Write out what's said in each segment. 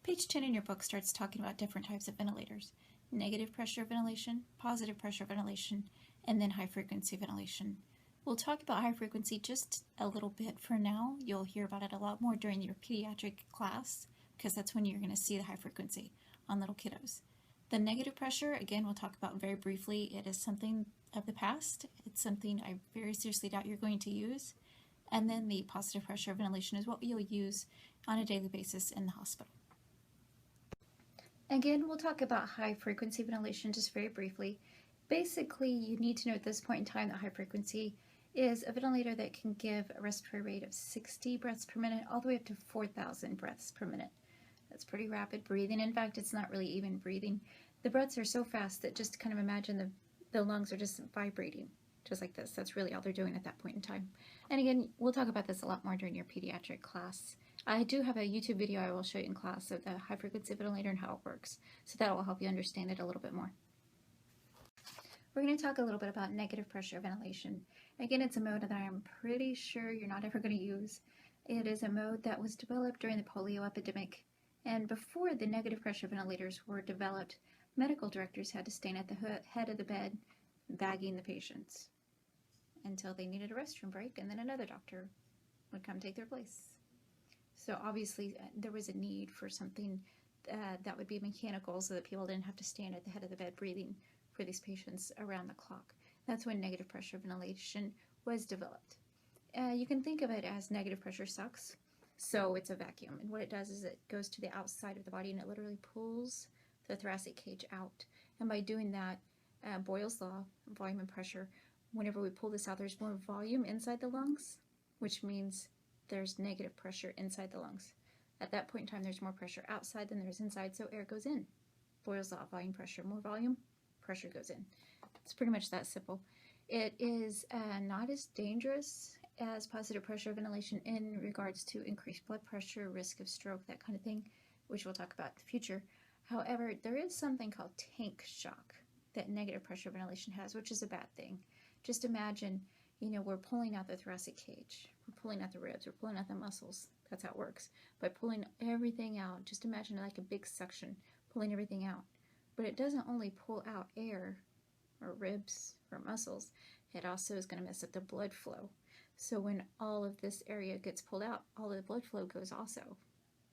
Page 10 in your book starts talking about different types of ventilators: negative pressure ventilation, positive pressure ventilation, and then high frequency ventilation. We'll talk about high frequency just a little bit for now. You'll hear about it a lot more during your pediatric class because that's when you're going to see the high frequency on little kiddos. The negative pressure, again, we'll talk about very briefly. It is something of the past. It's something I very seriously doubt you're going to use. And then the positive pressure ventilation is what you'll use on a daily basis in the hospital. Again, we'll talk about high frequency ventilation just very briefly. Basically, you need to know at this point in time that high frequency is a ventilator that can give a respiratory rate of 60 breaths per minute all the way up to 4,000 breaths per minute. That's pretty rapid breathing. In fact, it's not really even breathing. The breaths are so fast that just kind of imagine the lungs are just vibrating, just like this. That's really all they're doing at that point in time. And again, we'll talk about this a lot more during your pediatric class. I do have a YouTube video I will show you in class of the high frequency ventilator and how it works, so that will help you understand it a little bit more. We're going to talk a little bit about negative pressure ventilation. Again, it's a mode that I'm pretty sure you're not ever going to use. It is a mode that was developed during the polio epidemic, and before the negative pressure ventilators were developed, medical directors had to stand at the head of the bed bagging the patients until they needed a restroom break, and then another doctor would come take their place. So obviously there was a need for something that would be mechanical so that people didn't have to stand at the head of the bed breathing for these patients around the clock. That's when negative pressure ventilation was developed. You can think of it as negative pressure sucks. So it's a vacuum, and what it does is it goes to the outside of the body and it literally pulls the thoracic cage out. And by doing that, Boyle's law, volume and pressure, whenever we pull this out, there's more volume inside the lungs, which means there's negative pressure inside the lungs. At that point in time, there's more pressure outside than there is inside, so air goes in. Boyle's law, volume, pressure, more volume, pressure goes in. It's pretty much that simple. It is not as dangerous as positive pressure ventilation in regards to increased blood pressure, risk of stroke, that kind of thing, which we'll talk about in the future. However, there is something called tank shock that negative pressure ventilation has, which is a bad thing. Just imagine, we're pulling out the thoracic cage, we're pulling out the ribs, we're pulling out the muscles. That's how it works. By pulling everything out, just imagine like a big suction, pulling everything out. But it doesn't only pull out air or ribs or muscles, it also is going to mess up the blood flow. So when all of this area gets pulled out, all of the blood flow goes also.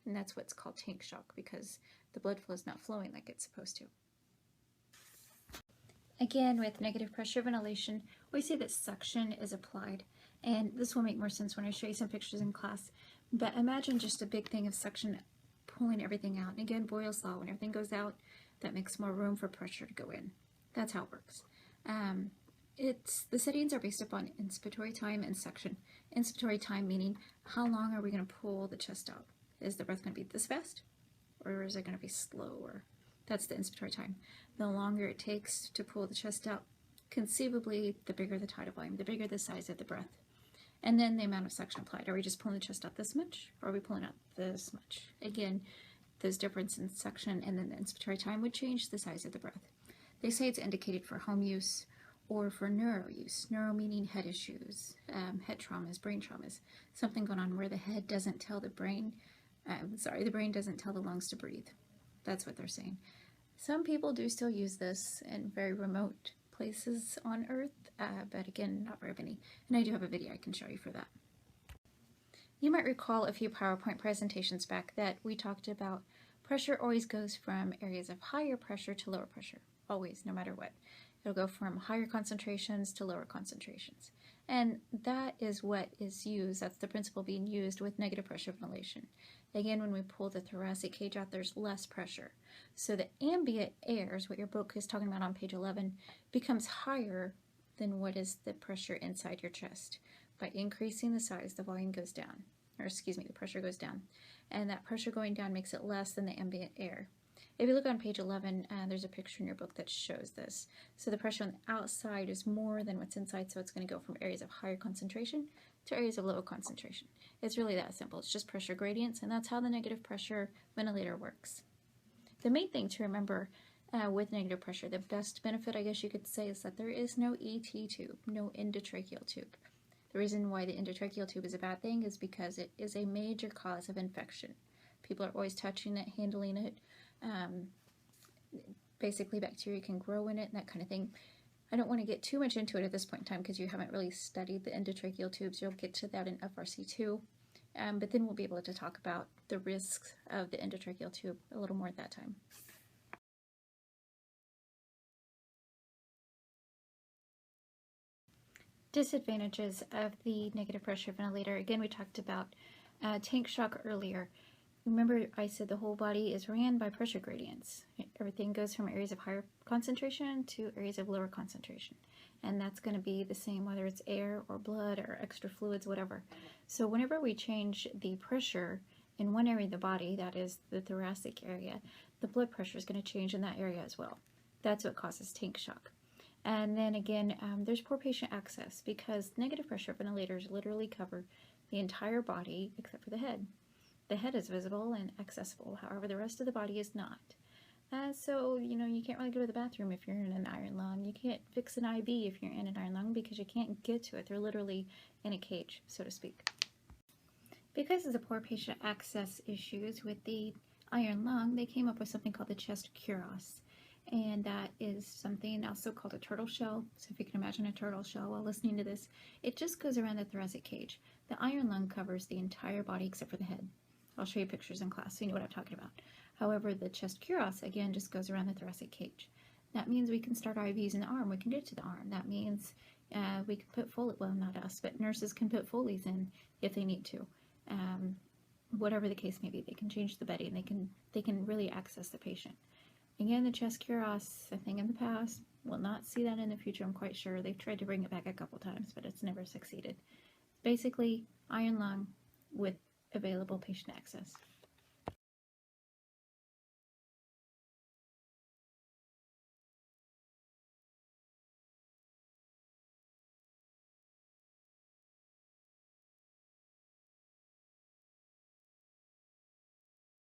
And that's what's called tank shock, because the blood flow is not flowing like it's supposed to. Again, with negative pressure ventilation, we see that suction is applied. And this will make more sense when I show you some pictures in class. But imagine just a big thing of suction pulling everything out. And again, Boyle's law, when everything goes out, that makes more room for pressure to go in. That's how it works. The settings are based upon inspiratory time and suction. Inspiratory time meaning how long are we going to pull the chest out? Is the breath going to be this fast, or is it going to be slower? That's the inspiratory time. The longer it takes to pull the chest out, conceivably, the bigger the tidal volume, the bigger the size of the breath. And then the amount of suction applied. Are we just pulling the chest out this much, or are we pulling out this much? Again, those difference in suction and then the inspiratory time would change the size of the breath. They say it's indicated for home use or for neuro use. Neuro meaning head issues, head traumas, brain traumas, something going on where the head doesn't tell the brain, the brain doesn't tell the lungs to breathe. That's what they're saying. Some people do still use this in very remote places on Earth, but again, not very many. And I do have a video I can show you for that. You might recall a few PowerPoint presentations back that we talked about pressure always goes from areas of higher pressure to lower pressure. Always, no matter what. It'll go from higher concentrations to lower concentrations. And that is what is used, that's the principle being used with negative pressure ventilation. Again, when we pull the thoracic cage out, there's less pressure. So the ambient air, is what your book is talking about on page 11, becomes higher than what is the pressure inside your chest. By increasing the size, the volume goes down, the pressure goes down. And that pressure going down makes it less than the ambient air. If you look on page 11, there's a picture in your book that shows this. So the pressure on the outside is more than what's inside, so it's going to go from areas of higher concentration to areas of lower concentration. It's really that simple. It's just pressure gradients, and that's how the negative pressure ventilator works. The main thing to remember with negative pressure, the best benefit, I guess you could say, is that there is no ET tube, no endotracheal tube. The reason why the endotracheal tube is a bad thing is because it is a major cause of infection. People are always touching it, handling it. Basically, bacteria can grow in it and that kind of thing. I don't want to get too much into it at this point in time because you haven't really studied the endotracheal tubes. You'll get to that in FRC2. But then we'll be able to talk about the risks of the endotracheal tube a little more at that time. Disadvantages of the negative pressure ventilator. Again, we talked about tank shock earlier. Remember, I said the whole body is ran by pressure gradients. Everything goes from areas of higher concentration to areas of lower concentration. And that's going to be the same whether it's air or blood or extra fluids, whatever. So whenever we change the pressure in one area of the body, that is the thoracic area, the blood pressure is going to change in that area as well. That's what causes tank shock. And then again, there's poor patient access because negative pressure ventilators literally cover the entire body except for the head. The head is visible and accessible, however, the rest of the body is not. So, you can't really go to the bathroom if you're in an iron lung. You can't fix an IV if you're in an iron lung because you can't get to it. They're literally in a cage, so to speak. Because of the poor patient access issues with the iron lung, they came up with something called the chest cuirass. And that is something also called a turtle shell. So if you can imagine a turtle shell while listening to this, it just goes around the thoracic cage. The iron lung covers the entire body except for the head. I'll show you pictures in class so you know what I'm talking about. However, the chest cuirass, again, just goes around the thoracic cage. That means we can start IVs in the arm. We can get to the arm. That means we can put Foley, well, not us, but nurses can put Foleys in if they need to. Whatever the case may be, they can change the bedding. They can really access the patient. Again, the chest cuirass, a thing in the past. We'll not see that in the future, I'm quite sure. They've tried to bring it back a couple times, but it's never succeeded. Basically, iron lung with available patient access.